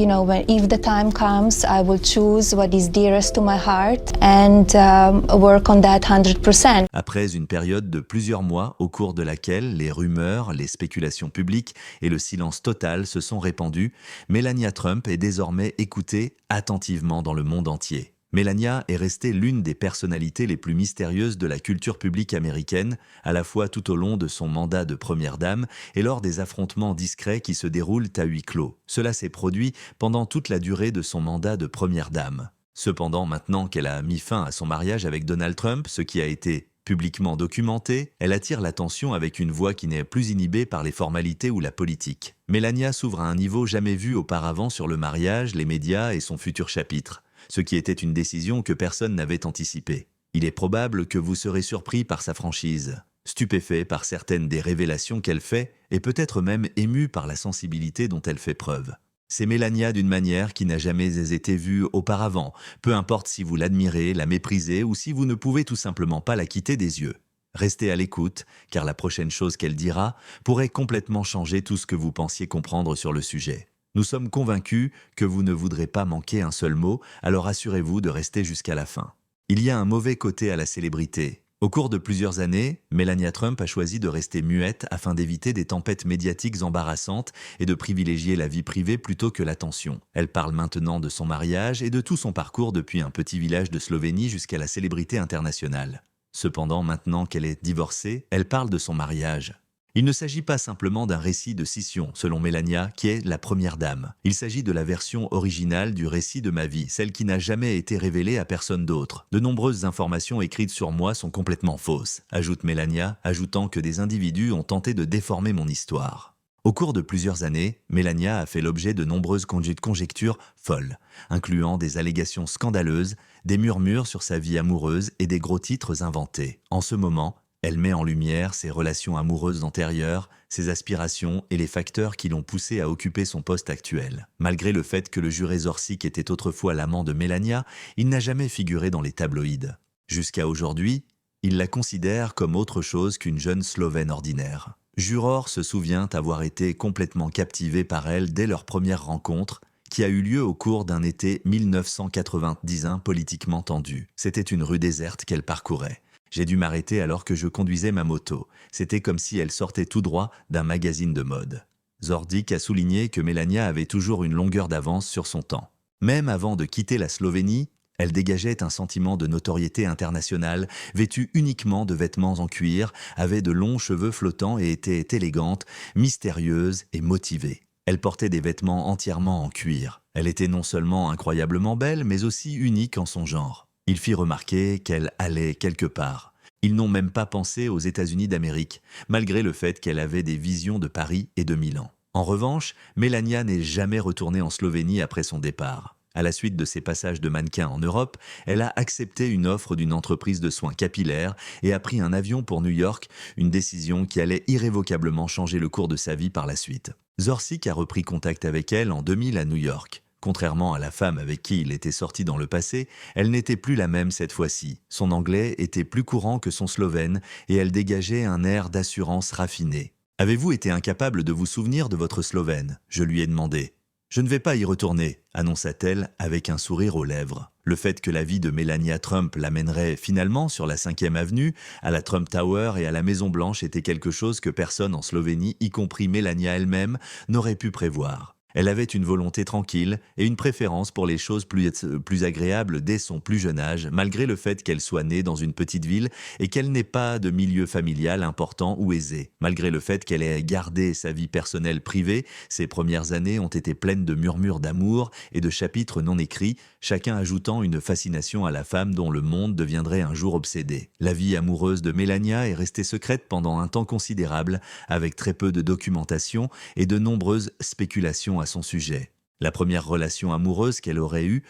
If the time comes, I will choose what is dearest to my heart and work on that 100%. Après une période de plusieurs mois au cours de laquelle les rumeurs, les spéculations publiques et le silence total se sont répandus, Melania Trump est désormais écoutée attentivement dans le monde entier. Melania est restée l'une des personnalités les plus mystérieuses de la culture publique américaine, à la fois tout au long de son mandat de première dame et lors des affrontements discrets qui se déroulent à huis clos. Cela s'est produit pendant toute la durée de son mandat de première dame. Cependant, maintenant qu'elle a mis fin à son mariage avec Donald Trump, ce qui a été publiquement documenté, elle attire l'attention avec une voix qui n'est plus inhibée par les formalités ou la politique. Melania s'ouvre à un niveau jamais vu auparavant sur le mariage, les médias et son futur chapitre, ce qui était une décision que personne n'avait anticipée. Il est probable que vous serez surpris par sa franchise, stupéfait par certaines des révélations qu'elle fait et peut-être même ému par la sensibilité dont elle fait preuve. C'est Melania d'une manière qui n'a jamais été vue auparavant, peu importe si vous l'admirez, la méprisez ou si vous ne pouvez tout simplement pas la quitter des yeux. Restez à l'écoute, car la prochaine chose qu'elle dira pourrait complètement changer tout ce que vous pensiez comprendre sur le sujet. Nous sommes convaincus que vous ne voudrez pas manquer un seul mot, alors assurez-vous de rester jusqu'à la fin. Il y a un mauvais côté à la célébrité. Au cours de plusieurs années, Melania Trump a choisi de rester muette afin d'éviter des tempêtes médiatiques embarrassantes et de privilégier la vie privée plutôt que l'attention. Elle parle maintenant de son mariage et de tout son parcours depuis un petit village de Slovénie jusqu'à la célébrité internationale. Cependant, maintenant qu'elle est divorcée, elle parle de son mariage. Il ne s'agit pas simplement d'un récit de scission, selon Melania, qui est la première dame. Il s'agit de la version originale du récit de ma vie, celle qui n'a jamais été révélée à personne d'autre. De nombreuses informations écrites sur moi sont complètement fausses, ajoute Melania, ajoutant que des individus ont tenté de déformer mon histoire. Au cours de plusieurs années, Melania a fait l'objet de nombreuses conjectures folles, incluant des allégations scandaleuses, des murmures sur sa vie amoureuse et des gros titres inventés. En ce moment, elle met en lumière ses relations amoureuses antérieures, ses aspirations et les facteurs qui l'ont poussé à occuper son poste actuel. Malgré le fait que le juré Zorčić était autrefois l'amant de Melania, il n'a jamais figuré dans les tabloïds. Jusqu'à aujourd'hui, il la considère comme autre chose qu'une jeune Slovène ordinaire. Juror se souvient avoir été complètement captivé par elle dès leur première rencontre, qui a eu lieu au cours d'un été 1991 politiquement tendu. C'était une rue déserte qu'elle parcourait. J'ai dû m'arrêter alors que je conduisais ma moto. C'était comme si elle sortait tout droit d'un magazine de mode. Zorčić a souligné que Melania avait toujours une longueur d'avance sur son temps. Même avant de quitter la Slovénie, elle dégageait un sentiment de notoriété internationale, vêtue uniquement de vêtements en cuir, avait de longs cheveux flottants et était élégante, mystérieuse et motivée. Elle portait des vêtements entièrement en cuir. Elle était non seulement incroyablement belle, mais aussi unique en son genre. Il fit remarquer qu'elle allait quelque part. Ils n'ont même pas pensé aux États-Unis d'Amérique, malgré le fait qu'elle avait des visions de Paris et de Milan. En revanche, Melania n'est jamais retournée en Slovénie après son départ. À la suite de ses passages de mannequin en Europe, elle a accepté une offre d'une entreprise de soins capillaires et a pris un avion pour New York, une décision qui allait irrévocablement changer le cours de sa vie par la suite. Zorčić a repris contact avec elle en 2000 à New York. Contrairement à la femme avec qui il était sorti dans le passé, elle n'était plus la même cette fois-ci. Son anglais était plus courant que son slovène et elle dégageait un air d'assurance raffiné. « Avez-vous été incapable de vous souvenir de votre slovène ?» Je lui ai demandé. « Je ne vais pas y retourner », annonça-t-elle avec un sourire aux lèvres. Le fait que la vie de Melania Trump l'amènerait finalement sur la 5e avenue, à la Trump Tower et à la Maison-Blanche était quelque chose que personne en Slovénie, y compris Melania elle-même, n'aurait pu prévoir. Elle avait une volonté tranquille et une préférence pour les choses plus agréables dès son plus jeune âge, malgré le fait qu'elle soit née dans une petite ville et qu'elle n'ait pas de milieu familial important ou aisé. Malgré le fait qu'elle ait gardé sa vie personnelle privée, ses premières années ont été pleines de murmures d'amour et de chapitres non écrits, chacun ajoutant une fascination à la femme dont le monde deviendrait un jour obsédé. La vie amoureuse de Melania est restée secrète pendant un temps considérable, avec très peu de documentation et de nombreuses spéculations à son sujet. La première relation amoureuse qu'elle aurait eu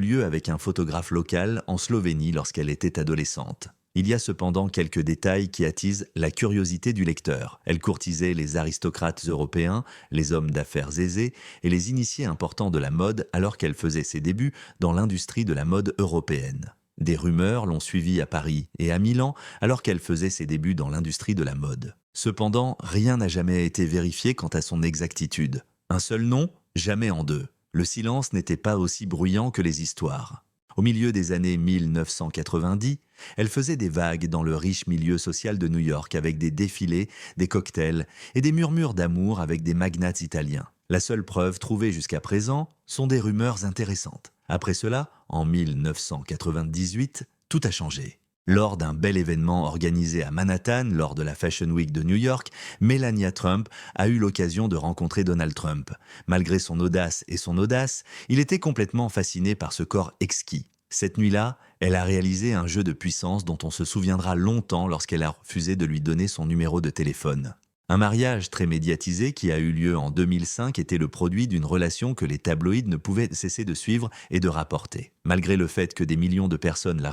lieu avec un photographe local en Slovénie lorsqu'elle était adolescente. Il y a cependant quelques détails qui attisent la curiosité du lecteur. Elle courtisait les aristocrates européens, les hommes d'affaires aisés et les initiés importants de la mode alors qu'elle faisait ses débuts dans l'industrie de la mode européenne. Des rumeurs l'ont suivie à Paris et à Milan alors qu'elle faisait ses débuts dans l'industrie de la mode. Cependant, rien n'a jamais été vérifié quant à son exactitude. Un seul nom, jamais en deux. le silence n'était pas aussi bruyant que les histoires. Au milieu des années 1990, elle faisait des vagues dans le riche milieu social de New York avec des défilés, des cocktails et des murmures d'amour avec des magnates italiens. La seule preuve trouvée jusqu'à présent sont des rumeurs intéressantes. Après cela, en 1998, tout a changé. Lors d'un bel événement organisé à Manhattan lors de la Fashion Week de New York, Melania Trump a eu l'occasion de rencontrer Donald Trump. Malgré son audace et son audace, il était complètement fasciné par ce corps exquis. Cette nuit-là, elle a réalisé un jeu de puissance dont on se souviendra longtemps lorsqu'elle a refusé de lui donner son numéro de téléphone. Un mariage très médiatisé qui a eu lieu en 2005 était le produit d'une relation que les tabloïds ne pouvaient cesser de suivre et de rapporter. Malgré le fait que des millions de personnes la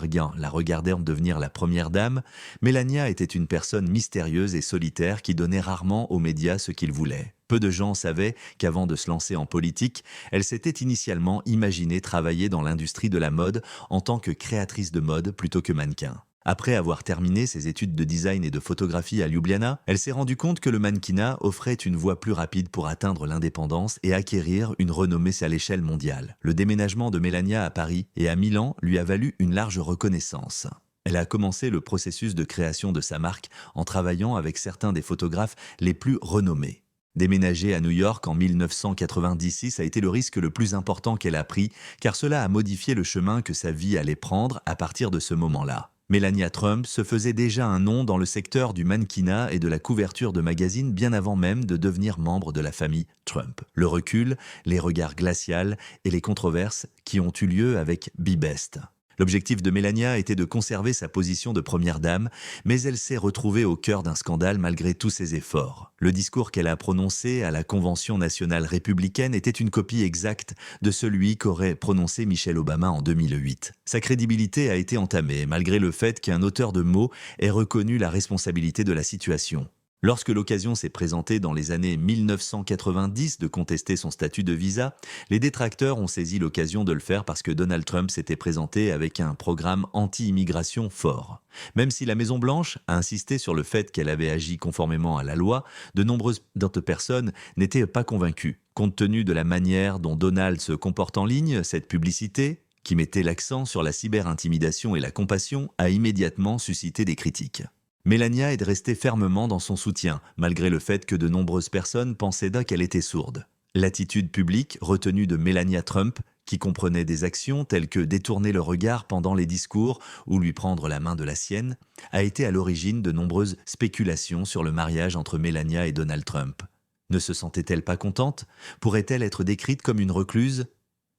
regardèrent devenir la première dame, Melania était une personne mystérieuse et solitaire qui donnait rarement aux médias ce qu'ils voulaient. Peu de gens savaient qu'avant de se lancer en politique, elle s'était initialement imaginée travailler dans l'industrie de la mode en tant que créatrice de mode plutôt que mannequin. Après avoir terminé ses études de design et de photographie à Ljubljana, elle s'est rendue compte que le mannequinat offrait une voie plus rapide pour atteindre l'indépendance et acquérir une renommée à l'échelle mondiale. Le déménagement de Melania à Paris et à Milan lui a valu une large reconnaissance. Elle a commencé le processus de création de sa marque en travaillant avec certains des photographes les plus renommés. Déménager à New York en 1996 a été le risque le plus important qu'elle a pris, car cela a modifié le chemin que sa vie allait prendre à partir de ce moment-là. Melania Trump se faisait déjà un nom dans le secteur du mannequinat et de la couverture de magazines bien avant même de devenir membre de la famille Trump. Le recul, les regards glacials et les controverses qui ont eu lieu avec Be Best. L'objectif de Melania était de conserver sa position de première dame, mais elle s'est retrouvée au cœur d'un scandale malgré tous ses efforts. Le discours qu'elle a prononcé à la Convention nationale républicaine était une copie exacte de celui qu'aurait prononcé Michelle Obama en 2008. Sa crédibilité a été entamée, malgré le fait qu'un auteur de mots ait reconnu la responsabilité de la situation. Lorsque l'occasion s'est présentée dans les années 1990 de contester son statut de visa, les détracteurs ont saisi l'occasion de le faire parce que Donald Trump s'était présenté avec un programme anti-immigration fort. Même si la Maison-Blanche a insisté sur le fait qu'elle avait agi conformément à la loi, de nombreuses d'autres personnes n'étaient pas convaincues. Compte tenu de la manière dont Donald se comporte en ligne, cette publicité, qui mettait l'accent sur la cyber-intimidation et la compassion, a immédiatement suscité des critiques. Melania est restée fermement dans son soutien, malgré le fait que de nombreuses personnes pensaient qu'elle était sourde. L'attitude publique retenue de Melania Trump, qui comprenait des actions telles que détourner le regard pendant les discours ou lui prendre la main de la sienne, a été à l'origine de nombreuses spéculations sur le mariage entre Melania et Donald Trump. Ne se sentait-elle pas contente? Pourrait-elle être décrite comme une recluse?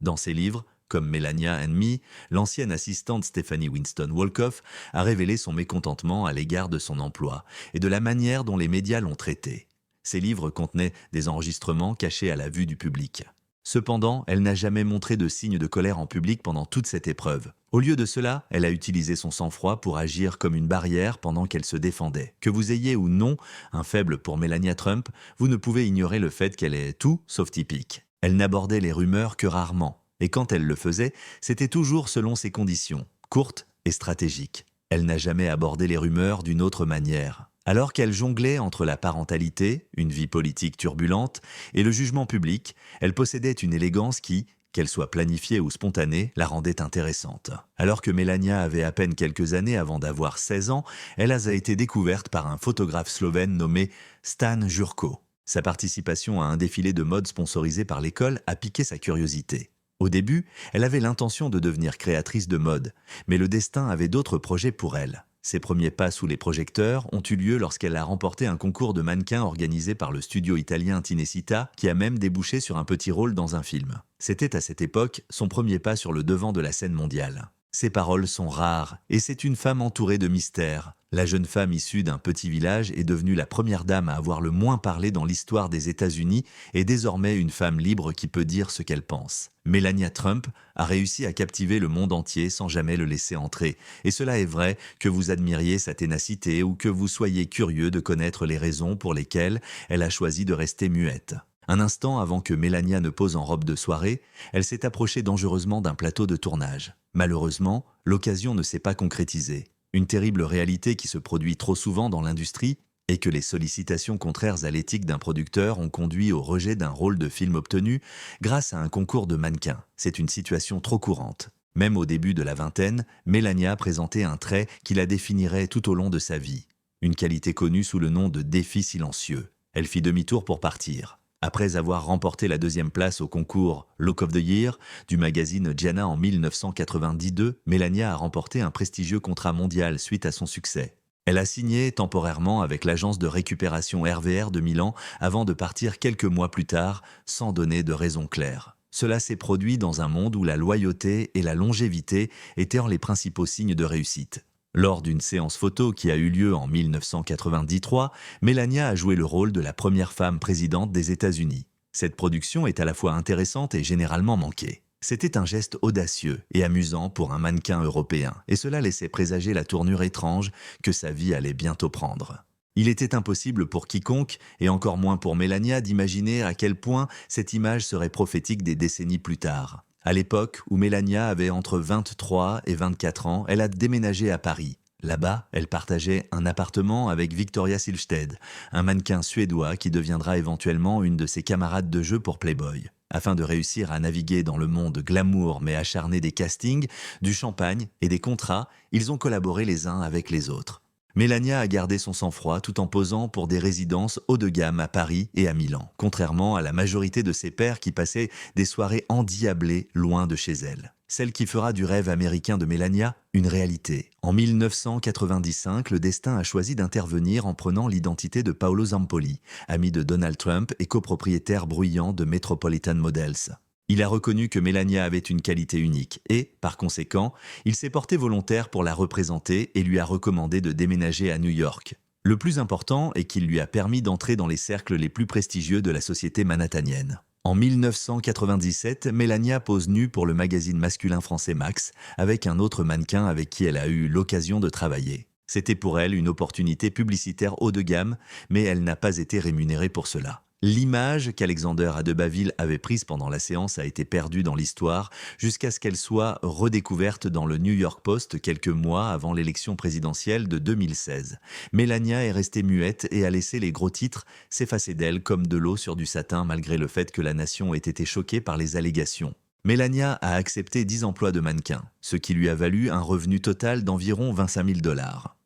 Dans ses livres, comme Melania and Me, l'ancienne assistante Stephanie Winston Wolkoff a révélé son mécontentement à l'égard de son emploi et de la manière dont les médias l'ont traité. Ces livres contenaient des enregistrements cachés à la vue du public. Cependant, elle n'a jamais montré de signe de colère en public pendant toute cette épreuve. Au lieu de cela, elle a utilisé son sang-froid pour agir comme une barrière pendant qu'elle se défendait. Que vous ayez ou non un faible pour Melania Trump, vous ne pouvez ignorer le fait qu'elle est tout sauf typique. Elle n'abordait les rumeurs que rarement. Et quand elle le faisait, c'était toujours selon ses conditions, courtes et stratégiques. Elle n'a jamais abordé les rumeurs d'une autre manière. Alors qu'elle jonglait entre la parentalité, une vie politique turbulente, et le jugement public, elle possédait une élégance qui, qu'elle soit planifiée ou spontanée, la rendait intéressante. Alors que Melania avait à peine quelques années avant d'avoir 16 ans, elle a été découverte par un photographe slovène nommé Stan Jurko. Sa participation à un défilé de mode sponsorisé par l'école a piqué sa curiosité. Au début, elle avait l'intention de devenir créatrice de mode, mais le destin avait d'autres projets pour elle. Ses premiers pas sous les projecteurs ont eu lieu lorsqu'elle a remporté un concours de mannequins organisé par le studio italien Cinecittà, qui a même débouché sur un petit rôle dans un film. C'était à cette époque son premier pas sur le devant de la scène mondiale. Ses paroles sont rares, et c'est une femme entourée de mystères. La jeune femme issue d'un petit village est devenue la première dame à avoir le moins parlé dans l'histoire des États-Unis et désormais une femme libre qui peut dire ce qu'elle pense. Melania Trump a réussi à captiver le monde entier sans jamais le laisser entrer. Et cela est vrai que vous admiriez sa ténacité ou que vous soyez curieux de connaître les raisons pour lesquelles elle a choisi de rester muette. Un instant avant que Melania ne pose en robe de soirée, elle s'est approchée dangereusement d'un plateau de tournage. Malheureusement, l'occasion ne s'est pas concrétisée. Une terrible réalité qui se produit trop souvent dans l'industrie et que les sollicitations contraires à l'éthique d'un producteur ont conduit au rejet d'un rôle de film obtenu grâce à un concours de mannequins. C'est une situation trop courante. Même au début de la vingtaine, Melania présentait un trait qui la définirait tout au long de sa vie. Une qualité connue sous le nom de défi silencieux. Elle fit demi-tour pour partir. Après avoir remporté la 2e place au concours Look of the Year du magazine Gianna en 1992, Melania a remporté un prestigieux contrat mondial suite à son succès. Elle a signé temporairement avec l'agence de récupération RVR de Milan avant de partir quelques mois plus tard, sans donner de raison claire. Cela s'est produit dans un monde où la loyauté et la longévité étaient les principaux signes de réussite. Lors d'une séance photo qui a eu lieu en 1993, Melania a joué le rôle de la première femme présidente des États-Unis. Cette production est à la fois intéressante et généralement manquée. C'était un geste audacieux et amusant pour un mannequin européen, et cela laissait présager la tournure étrange que sa vie allait bientôt prendre. Il était impossible pour quiconque, et encore moins pour Melania, d'imaginer à quel point cette image serait prophétique des décennies plus tard. À l'époque où Melania avait entre 23 et 24 ans, elle a déménagé à Paris. Là-bas, elle partageait un appartement avec Victoria Silvstedt, un mannequin suédois qui deviendra éventuellement une de ses camarades de jeu pour Playboy. Afin de réussir à naviguer dans le monde glamour mais acharné des castings, du champagne et des contrats, ils ont collaboré les uns avec les autres. Melania a gardé son sang-froid tout en posant pour des résidences haut de gamme à Paris et à Milan, contrairement à la majorité de ses pairs qui passaient des soirées endiablées loin de chez elle. Celle qui fera du rêve américain de Melania une réalité. En 1995, le destin a choisi d'intervenir en prenant l'identité de Paolo Zampolli, ami de Donald Trump et copropriétaire bruyant de Metropolitan Models. Il a reconnu que Melania avait une qualité unique et, par conséquent, il s'est porté volontaire pour la représenter et lui a recommandé de déménager à New York. Le plus important est qu'il lui a permis d'entrer dans les cercles les plus prestigieux de la société manhattanienne. En 1997, Melania pose nue pour le magazine masculin français Max avec un autre mannequin avec qui elle a eu l'occasion de travailler. C'était pour elle une opportunité publicitaire haut de gamme, mais elle n'a pas été rémunérée pour cela. L'image qu'Alexander Adebaville avait prise pendant la séance a été perdue dans l'histoire jusqu'à ce qu'elle soit redécouverte dans le New York Post quelques mois avant l'élection présidentielle de 2016. Melania est restée muette et a laissé les gros titres s'effacer d'elle comme de l'eau sur du satin malgré le fait que la nation ait été choquée par les allégations. Melania a accepté 10 emplois de mannequin, ce qui lui a valu un revenu total d'environ 25 000 $.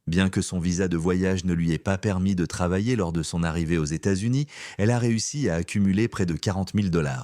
Bien que son visa de voyage ne lui ait pas permis de travailler lors de son arrivée aux États-Unis, elle a réussi à accumuler près de 40 000 $.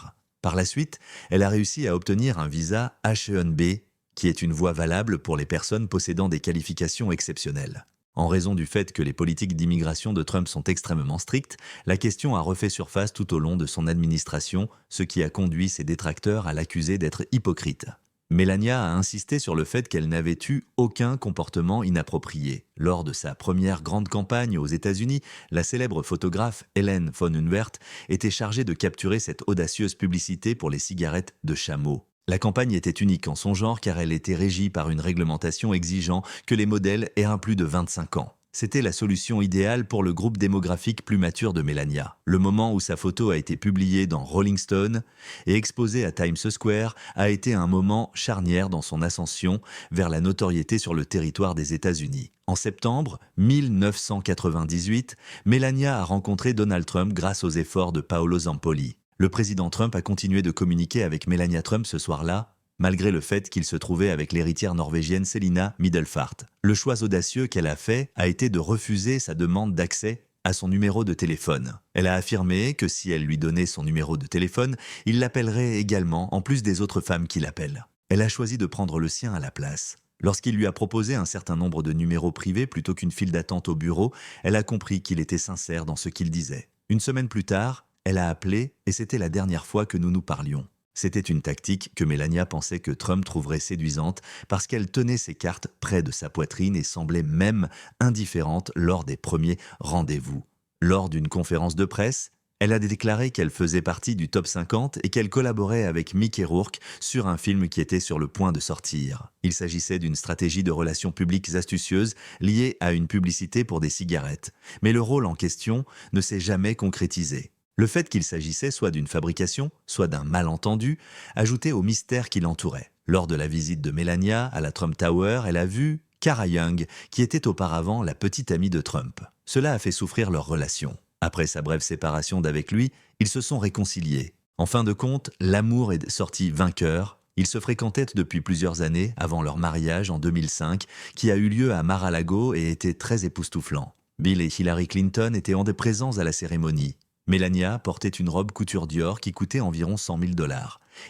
Par la suite, elle a réussi à obtenir un visa H-1B, qui est une voie valable pour les personnes possédant des qualifications exceptionnelles. En raison du fait que les politiques d'immigration de Trump sont extrêmement strictes, la question a refait surface tout au long de son administration, ce qui a conduit ses détracteurs à l'accuser d'être hypocrite. Melania a insisté sur le fait qu'elle n'avait eu aucun comportement inapproprié. Lors de sa première grande campagne aux États-Unis, la célèbre photographe Helen von Unwerth était chargée de capturer cette audacieuse publicité pour les cigarettes de chameau. La campagne était unique en son genre car elle était régie par une réglementation exigeant que les modèles aient un plus de 25 ans. C'était la solution idéale pour le groupe démographique plus mature de Melania. Le moment où sa photo a été publiée dans Rolling Stone et exposée à Times Square a été un moment charnière dans son ascension vers la notoriété sur le territoire des États-Unis. En septembre 1998, Melania a rencontré Donald Trump grâce aux efforts de Paolo Zampolli. Le président Trump a continué de communiquer avec Melania Trump ce soir-là, malgré le fait qu'il se trouvait avec l'héritière norvégienne Selina Middelfart. Le choix audacieux qu'elle a fait a été de refuser sa demande d'accès à son numéro de téléphone. Elle a affirmé que si elle lui donnait son numéro de téléphone, il l'appellerait également, en plus des autres femmes qui l'appellent. Elle a choisi de prendre le sien à la place. Lorsqu'il lui a proposé un certain nombre de numéros privés plutôt qu'une file d'attente au bureau, elle a compris qu'il était sincère dans ce qu'il disait. Une semaine plus tard, elle a appelé et c'était la dernière fois que nous nous parlions. C'était une tactique que Melania pensait que Trump trouverait séduisante parce qu'elle tenait ses cartes près de sa poitrine et semblait même indifférente lors des premiers rendez-vous. Lors d'une conférence de presse, elle a déclaré qu'elle faisait partie du top 50 et qu'elle collaborait avec Mickey Rourke sur un film qui était sur le point de sortir. Il s'agissait d'une stratégie de relations publiques astucieuse liée à une publicité pour des cigarettes. Mais le rôle en question ne s'est jamais concrétisé. Le fait qu'il s'agissait soit d'une fabrication, soit d'un malentendu, ajoutait au mystère qui l'entourait. Lors de la visite de Melania à la Trump Tower, elle a vu Cara Young, qui était auparavant la petite amie de Trump. Cela a fait souffrir leur relation. Après sa brève séparation d'avec lui, ils se sont réconciliés. En fin de compte, l'amour est sorti vainqueur. Ils se fréquentaient depuis plusieurs années avant leur mariage en 2005, qui a eu lieu à Mar-a-Lago et était très époustouflant. Bill et Hillary Clinton étaient en présents à la cérémonie. Melania portait une robe couture Dior qui coûtait environ 100 000 $.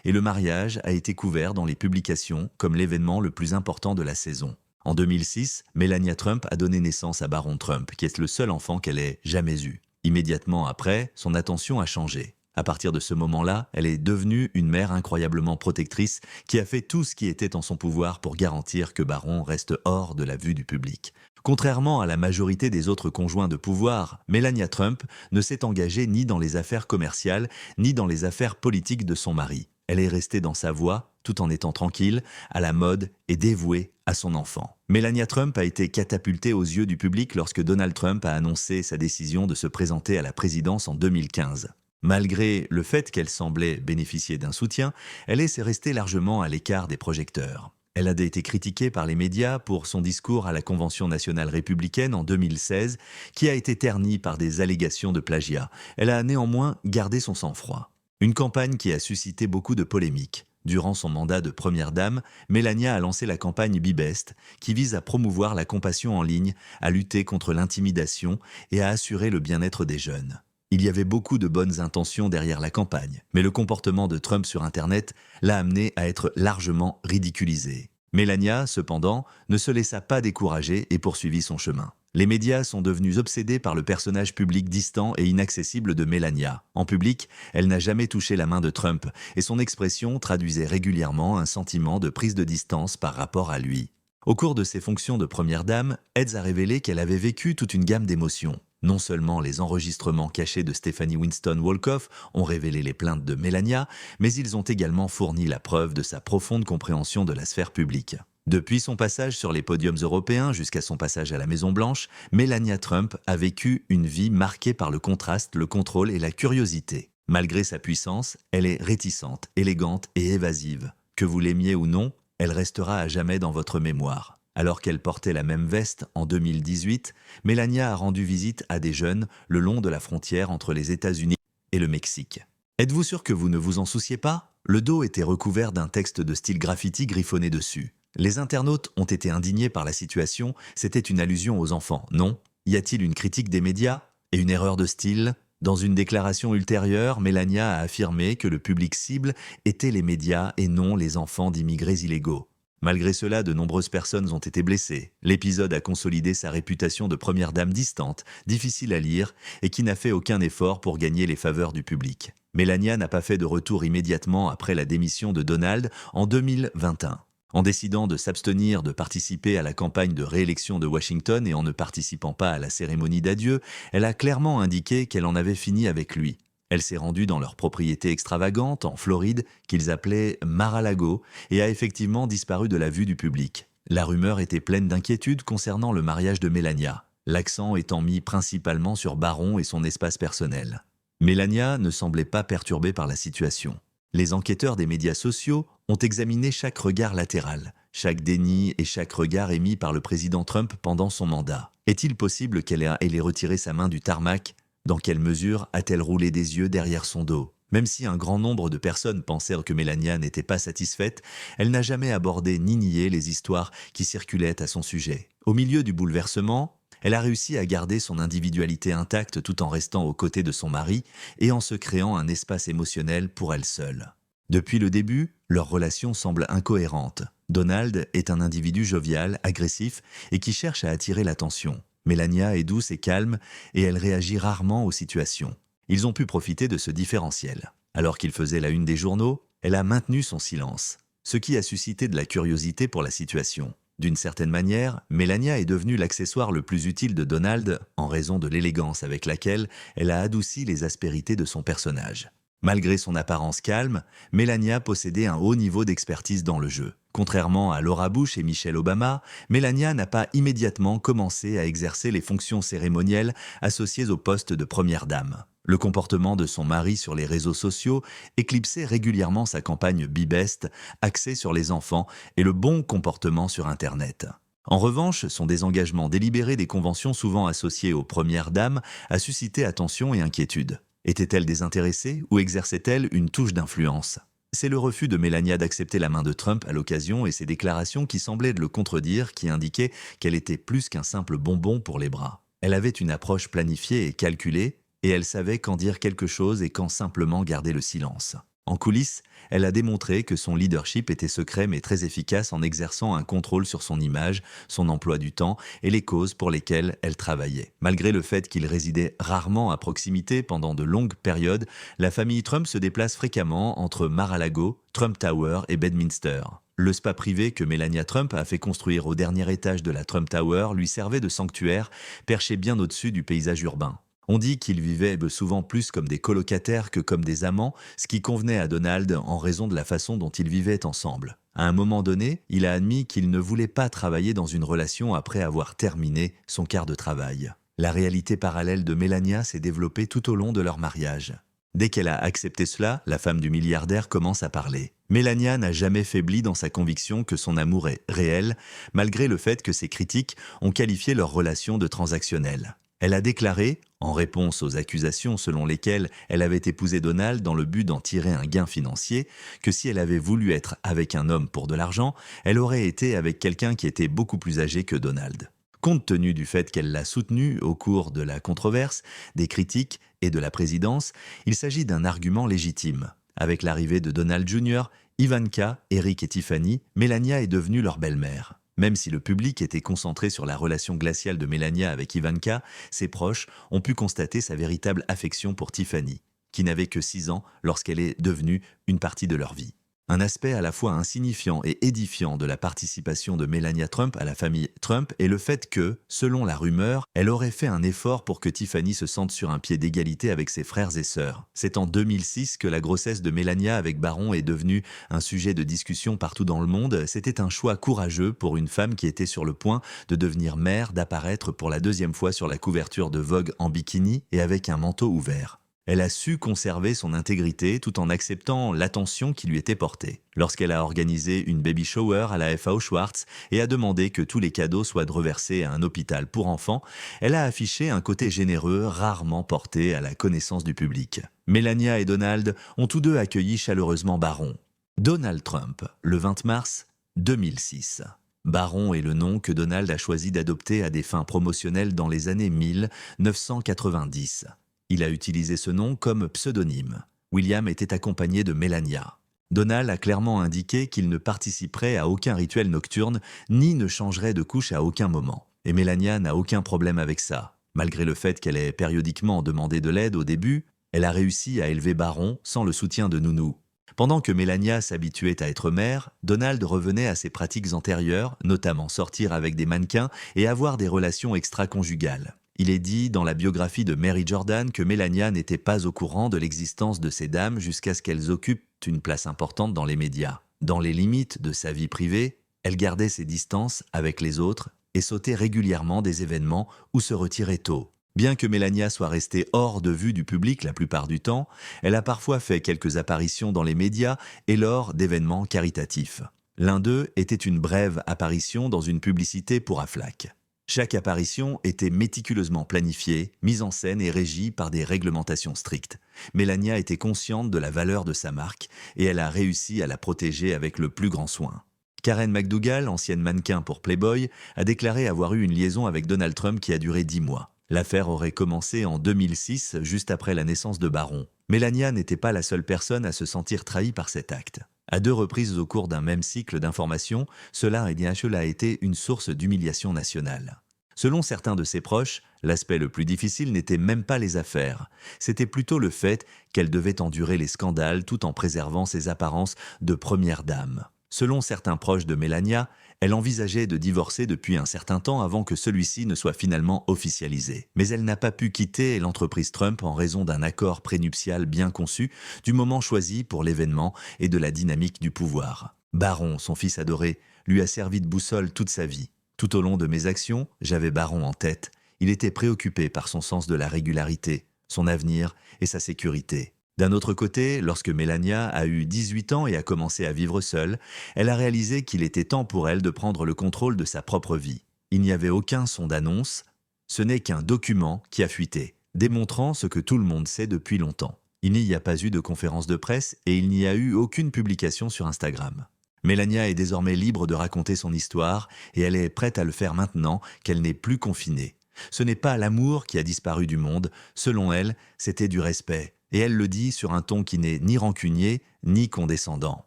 Et le mariage a été couvert dans les publications comme l'événement le plus important de la saison. En 2006, Melania Trump a donné naissance à Baron Trump, qui est le seul enfant qu'elle ait jamais eu. Immédiatement après, son attention a changé. À partir de ce moment-là, elle est devenue une mère incroyablement protectrice qui a fait tout ce qui était en son pouvoir pour garantir que Baron reste hors de la vue du public. Contrairement à la majorité des autres conjoints de pouvoir, Melania Trump ne s'est engagée ni dans les affaires commerciales, ni dans les affaires politiques de son mari. Elle est restée dans sa voie, tout en étant tranquille, à la mode et dévouée à son enfant. Melania Trump a été catapultée aux yeux du public lorsque Donald Trump a annoncé sa décision de se présenter à la présidence en 2015. Malgré le fait qu'elle semblait bénéficier d'un soutien, elle est restée largement à l'écart des projecteurs. Elle a été critiquée par les médias pour son discours à la Convention nationale républicaine en 2016, qui a été terni par des allégations de plagiat. Elle a néanmoins gardé son sang-froid. Une campagne qui a suscité beaucoup de polémiques. Durant son mandat de première dame, Melania a lancé la campagne Be Best, qui vise à promouvoir la compassion en ligne, à lutter contre l'intimidation et à assurer le bien-être des jeunes. Il y avait beaucoup de bonnes intentions derrière la campagne, mais le comportement de Trump sur Internet l'a amené à être largement ridiculisé. Melania, cependant, ne se laissa pas décourager et poursuivit son chemin. Les médias sont devenus obsédés par le personnage public distant et inaccessible de Melania. En public, elle n'a jamais touché la main de Trump et son expression traduisait régulièrement un sentiment de prise de distance par rapport à lui. Au cours de ses fonctions de première dame, Eds a révélé qu'elle avait vécu toute une gamme d'émotions. Non seulement les enregistrements cachés de Stephanie Winston Wolkoff ont révélé les plaintes de Melania, mais ils ont également fourni la preuve de sa profonde compréhension de la sphère publique. Depuis son passage sur les podiums européens jusqu'à son passage à la Maison-Blanche, Melania Trump a vécu une vie marquée par le contraste, le contrôle et la curiosité. Malgré sa puissance, elle est réticente, élégante et évasive. Que vous l'aimiez ou non, elle restera à jamais dans votre mémoire. Alors qu'elle portait la même veste en 2018, Melania a rendu visite à des jeunes le long de la frontière entre les États-Unis et le Mexique. Êtes-vous sûr que vous ne vous en souciez pas ? Le dos était recouvert d'un texte de style graffiti griffonné dessus. Les internautes ont été indignés par la situation, c'était une allusion aux enfants, non ? Y a-t-il une critique des médias ? Et une erreur de style ? Dans une déclaration ultérieure, Melania a affirmé que le public cible était les médias et non les enfants d'immigrés illégaux. Malgré cela, de nombreuses personnes ont été blessées. L'épisode a consolidé sa réputation de première dame distante, difficile à lire et qui n'a fait aucun effort pour gagner les faveurs du public. Melania n'a pas fait de retour immédiatement après la démission de Donald en 2021. En décidant de s'abstenir de participer à la campagne de réélection de Washington et en ne participant pas à la cérémonie d'adieu, elle a clairement indiqué qu'elle en avait fini avec lui. Elle s'est rendue dans leur propriété extravagante en Floride qu'ils appelaient Mar-a-Lago et a effectivement disparu de la vue du public. La rumeur était pleine d'inquiétudes concernant le mariage de Melania, l'accent étant mis principalement sur Baron et son espace personnel. Melania ne semblait pas perturbée par la situation. Les enquêteurs des médias sociaux ont examiné chaque regard latéral, chaque déni et chaque regard émis par le président Trump pendant son mandat. Est-il possible qu'elle ait retiré sa main du tarmac ? Dans quelle mesure a-t-elle roulé des yeux derrière son dos ? Même si un grand nombre de personnes pensèrent que Melania n'était pas satisfaite, elle n'a jamais abordé ni nié les histoires qui circulaient à son sujet. Au milieu du bouleversement, elle a réussi à garder son individualité intacte tout en restant aux côtés de son mari et en se créant un espace émotionnel pour elle seule. Depuis le début, leur relation semble incohérente. Donald est un individu jovial, agressif et qui cherche à attirer l'attention. Melania est douce et calme et elle réagit rarement aux situations. Ils ont pu profiter de ce différentiel. Alors qu'il faisait la une des journaux, elle a maintenu son silence, ce qui a suscité de la curiosité pour la situation. D'une certaine manière, Melania est devenue l'accessoire le plus utile de Donald en raison de l'élégance avec laquelle elle a adouci les aspérités de son personnage. Malgré son apparence calme, Melania possédait un haut niveau d'expertise dans le jeu. Contrairement à Laura Bush et Michelle Obama, Melania n'a pas immédiatement commencé à exercer les fonctions cérémonielles associées au poste de première dame. Le comportement de son mari sur les réseaux sociaux éclipsait régulièrement sa campagne Be Best, axée sur les enfants et le bon comportement sur Internet. En revanche, son désengagement délibéré des conventions souvent associées aux premières dames a suscité attention et inquiétude. Était-elle désintéressée ou exerçait-elle une touche d'influence? C'est le refus de Melania d'accepter la main de Trump à l'occasion et ses déclarations qui semblaient le contredire qui indiquaient qu'elle était plus qu'un simple bonbon pour les bras. Elle avait une approche planifiée et calculée, et elle savait quand dire quelque chose et quand simplement garder le silence. En coulisses, elle a démontré que son leadership était secret mais très efficace en exerçant un contrôle sur son image, son emploi du temps et les causes pour lesquelles elle travaillait. Malgré le fait qu'il résidait rarement à proximité pendant de longues périodes, la famille Trump se déplace fréquemment entre Mar-a-Lago, Trump Tower et Bedminster. Le spa privé que Melania Trump a fait construire au dernier étage de la Trump Tower lui servait de sanctuaire, perché bien au-dessus du paysage urbain. On dit qu'ils vivaient souvent plus comme des colocataires que comme des amants, ce qui convenait à Donald en raison de la façon dont ils vivaient ensemble. À un moment donné, il a admis qu'il ne voulait pas travailler dans une relation après avoir terminé son quart de travail. La réalité parallèle de Melania s'est développée tout au long de leur mariage. Dès qu'elle a accepté cela, la femme du milliardaire commence à parler. Melania n'a jamais faibli dans sa conviction que son amour est réel, malgré le fait que ses critiques ont qualifié leur relation de transactionnelle. Elle a déclaré, en réponse aux accusations selon lesquelles elle avait épousé Donald dans le but d'en tirer un gain financier, que si elle avait voulu être avec un homme pour de l'argent, elle aurait été avec quelqu'un qui était beaucoup plus âgé que Donald. Compte tenu du fait qu'elle l'a soutenu au cours de la controverse, des critiques et de la présidence, il s'agit d'un argument légitime. Avec l'arrivée de Donald Jr., Ivanka, Eric et Tiffany, Melania est devenue leur belle-mère. Même si le public était concentré sur la relation glaciale de Melania avec Ivanka, ses proches ont pu constater sa véritable affection pour Tiffany, qui n'avait que 6 ans lorsqu'elle est devenue une partie de leur vie. Un aspect à la fois insignifiant et édifiant de la participation de Melania Trump à la famille Trump est le fait que, selon la rumeur, elle aurait fait un effort pour que Tiffany se sente sur un pied d'égalité avec ses frères et sœurs. C'est en 2006 que la grossesse de Melania avec Barron est devenue un sujet de discussion partout dans le monde. C'était un choix courageux pour une femme qui était sur le point de devenir mère d'apparaître pour la 2e fois sur la couverture de Vogue en bikini et avec un manteau ouvert. Elle a su conserver son intégrité tout en acceptant l'attention qui lui était portée. Lorsqu'elle a organisé une baby shower à la FAO Schwarz et a demandé que tous les cadeaux soient reversés à un hôpital pour enfants, elle a affiché un côté généreux rarement porté à la connaissance du public. Melania et Donald ont tous deux accueilli chaleureusement Barron. Donald Trump, le 20 mars 2006. Barron est le nom que Donald a choisi d'adopter à des fins promotionnelles dans les années 1990. Il a utilisé ce nom comme pseudonyme. William était accompagné de Melania. Donald a clairement indiqué qu'il ne participerait à aucun rituel nocturne, ni ne changerait de couche à aucun moment. Et Melania n'a aucun problème avec ça. Malgré le fait qu'elle ait périodiquement demandé de l'aide au début, elle a réussi à élever Barron sans le soutien de Nounou. Pendant que Melania s'habituait à être mère, Donald revenait à ses pratiques antérieures, notamment sortir avec des mannequins et avoir des relations extra-conjugales. Il est dit dans la biographie de Mary Jordan que Melania n'était pas au courant de l'existence de ces dames jusqu'à ce qu'elles occupent une place importante dans les médias. Dans les limites de sa vie privée, elle gardait ses distances avec les autres et sautait régulièrement des événements ou se retirait tôt. Bien que Melania soit restée hors de vue du public la plupart du temps, elle a parfois fait quelques apparitions dans les médias et lors d'événements caritatifs. L'un d'eux était une brève apparition dans une publicité pour Aflac. Chaque apparition était méticuleusement planifiée, mise en scène et régie par des réglementations strictes. Melania était consciente de la valeur de sa marque et elle a réussi à la protéger avec le plus grand soin. Karen McDougal, ancienne mannequin pour Playboy, a déclaré avoir eu une liaison avec Donald Trump qui a duré 10 mois. L'affaire aurait commencé en 2006, juste après la naissance de Barron. Melania n'était pas la seule personne à se sentir trahie par cet acte. À 2 reprises au cours d'un même cycle d'information, cela a été une source d'humiliation nationale. Selon certains de ses proches, l'aspect le plus difficile n'était même pas les affaires. C'était plutôt le fait qu'elle devait endurer les scandales tout en préservant ses apparences de première dame. Selon certains proches de Melania, elle envisageait de divorcer depuis un certain temps avant que celui-ci ne soit finalement officialisé. Mais elle n'a pas pu quitter l'entreprise Trump en raison d'un accord prénuptial bien conçu, du moment choisi pour l'événement et de la dynamique du pouvoir. Barron, son fils adoré, lui a servi de boussole toute sa vie. Tout au long de mes actions, j'avais Barron en tête. Il était préoccupé par son sens de la régularité, son avenir et sa sécurité. D'un autre côté, lorsque Melania a eu 18 ans et a commencé à vivre seule, elle a réalisé qu'il était temps pour elle de prendre le contrôle de sa propre vie. Il n'y avait aucun son d'annonce, ce n'est qu'un document qui a fuité, démontrant ce que tout le monde sait depuis longtemps. Il n'y a pas eu de conférence de presse et il n'y a eu aucune publication sur Instagram. Melania est désormais libre de raconter son histoire et elle est prête à le faire maintenant qu'elle n'est plus confinée. Ce n'est pas l'amour qui a disparu du monde, selon elle, c'était du respect. Et elle le dit sur un ton qui n'est ni rancunier, ni condescendant.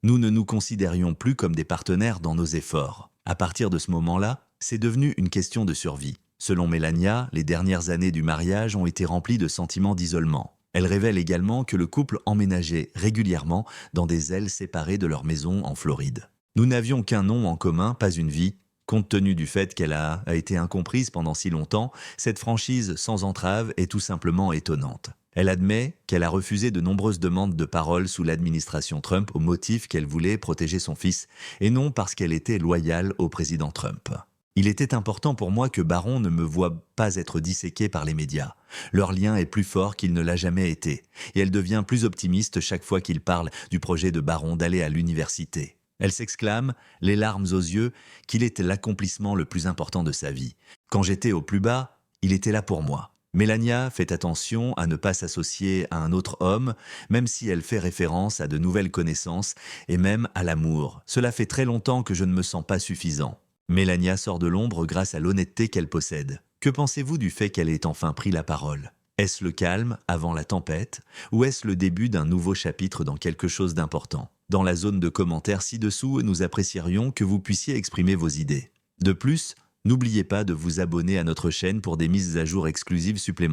Nous ne nous considérions plus comme des partenaires dans nos efforts. À partir de ce moment-là, c'est devenu une question de survie. Selon Melania, les dernières années du mariage ont été remplies de sentiments d'isolement. Elle révèle également que le couple emménageait régulièrement dans des ailes séparées de leur maison en Floride. Nous n'avions qu'un nom en commun, pas une vie. Compte tenu du fait qu'elle a été incomprise pendant si longtemps, cette franchise sans entrave est tout simplement étonnante. Elle admet qu'elle a refusé de nombreuses demandes de parole sous l'administration Trump au motif qu'elle voulait protéger son fils, et non parce qu'elle était loyale au président Trump. Il était important pour moi que Barron ne me voie pas être disséqué par les médias. Leur lien est plus fort qu'il ne l'a jamais été, et elle devient plus optimiste chaque fois qu'il parle du projet de Barron d'aller à l'université. Elle s'exclame, les larmes aux yeux, qu'il était l'accomplissement le plus important de sa vie. Quand j'étais au plus bas, il était là pour moi. Melania fait attention à ne pas s'associer à un autre homme, même si elle fait référence à de nouvelles connaissances et même à l'amour. Cela fait très longtemps que je ne me sens pas suffisant. Melania sort de l'ombre grâce à l'honnêteté qu'elle possède. Que pensez-vous du fait qu'elle ait enfin pris la parole ? Est-ce le calme avant la tempête ou est-ce le début d'un nouveau chapitre dans quelque chose d'important ? Dans la zone de commentaires ci-dessous, nous apprécierions que vous puissiez exprimer vos idées. De plus, n'oubliez pas de vous abonner à notre chaîne pour des mises à jour exclusives supplémentaires.